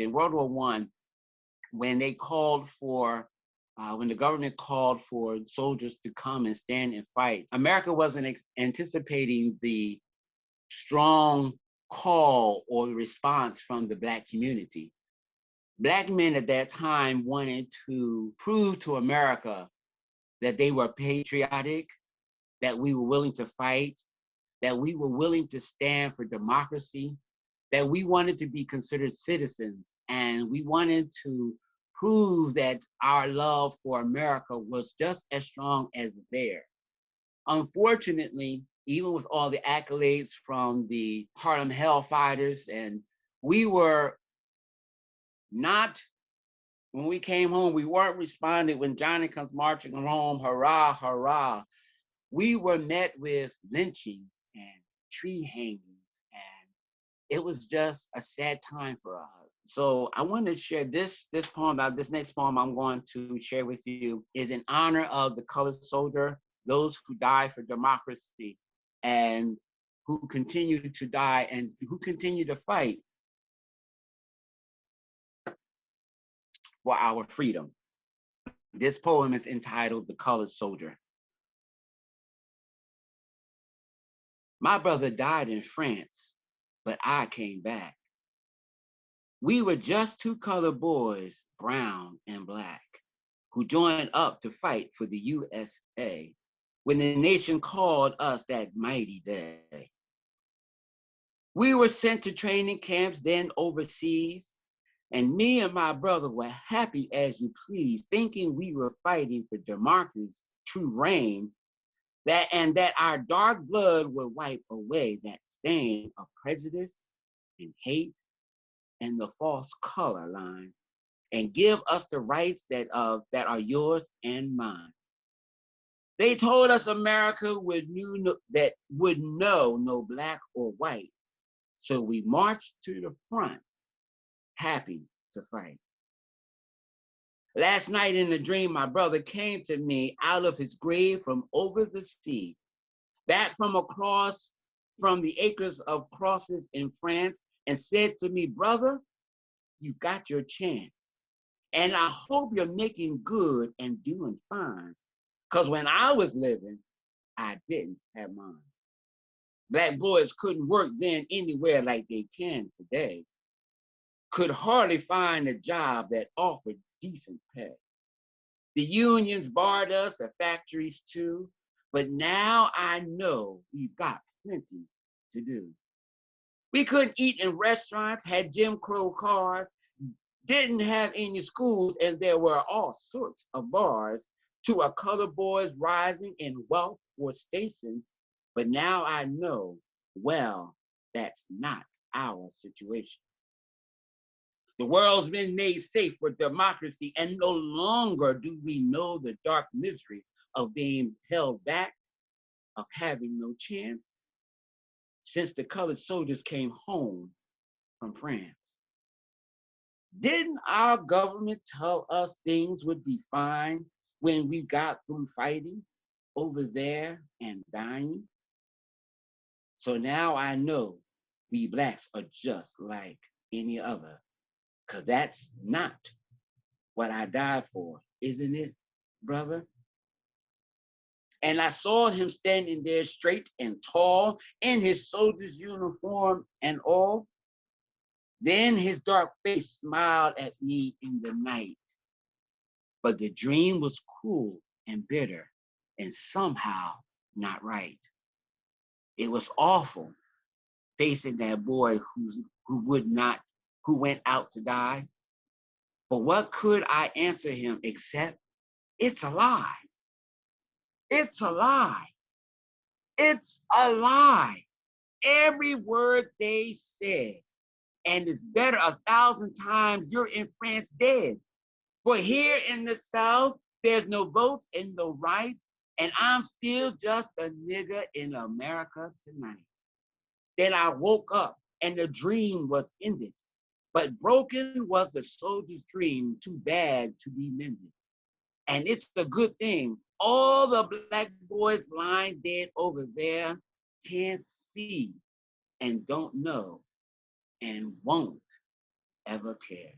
in World War I, when they called for, when the government called for soldiers to come and stand and fight, America wasn't anticipating the strong call or response from the Black community. Black men at that time wanted to prove to America that they were patriotic, that we were willing to fight, that we were willing to stand for democracy, that we wanted to be considered citizens, and we wanted to prove that our love for America was just as strong as theirs. Unfortunately, even with all the accolades from the Harlem Hellfighters, and we were not, when we came home, we weren't responding when Johnny comes marching home, hurrah, hurrah. We were met with lynchings and tree hangings, and it was just a sad time for us. So I want to share this poem. This next poem I'm going to share with you is in honor of the colored soldier, those who died for democracy and who continue to die and who continue to fight for our freedom. This poem is entitled The Colored Soldier. My brother died in France, but I came back. We were just two colored boys, brown and black, who joined up to fight for the USA when the nation called us that mighty day. We were sent to training camps then overseas, and me and my brother were happy as you please, thinking we were fighting for democracy's true reign, that our dark blood would wipe away that stain of prejudice and hate and the false color line, and give us the rights that are yours and mine. They told us America would know no black or white, so we marched to the front, happy to fight. Last night in a dream, my brother came to me out of his grave from over the sea, back from the acres of crosses in France, and said to me, brother, you got your chance. And I hope you're making good and doing fine. Because when I was living, I didn't have mine. Black boys couldn't work then anywhere like they can today. Could hardly find a job that offered decent pay. The unions barred us, the factories too. But now I know we've got plenty to do. We couldn't eat in restaurants, had Jim Crow cars, didn't have any schools, and there were all sorts of bars to our colored boys rising in wealth or station. But now I know, well, that's not our situation. The world's been made safe for democracy, and no longer do we know the dark misery of being held back, of having no chance, since the colored soldiers came home from France. Didn't our government tell us things would be fine when we got through fighting over there and dying? So now I know we blacks are just like any other, because that's not what I died for, isn't it, brother? And I saw him standing there straight and tall in his soldier's uniform and all. Then his dark face smiled at me in the night. But the dream was cruel and bitter and somehow not right. It was awful facing that boy who went out to die. But what could I answer him except, it's a lie. It's a lie. It's a lie. Every word they said. And it's better 1,000 times you're in France dead. For here in the South, there's no votes and no rights, and I'm still just a nigger in America tonight. Then I woke up and the dream was ended, but broken was the soldier's dream, too bad to be mended. And it's a good thing all the black boys lying dead over there can't see and don't know and won't ever care.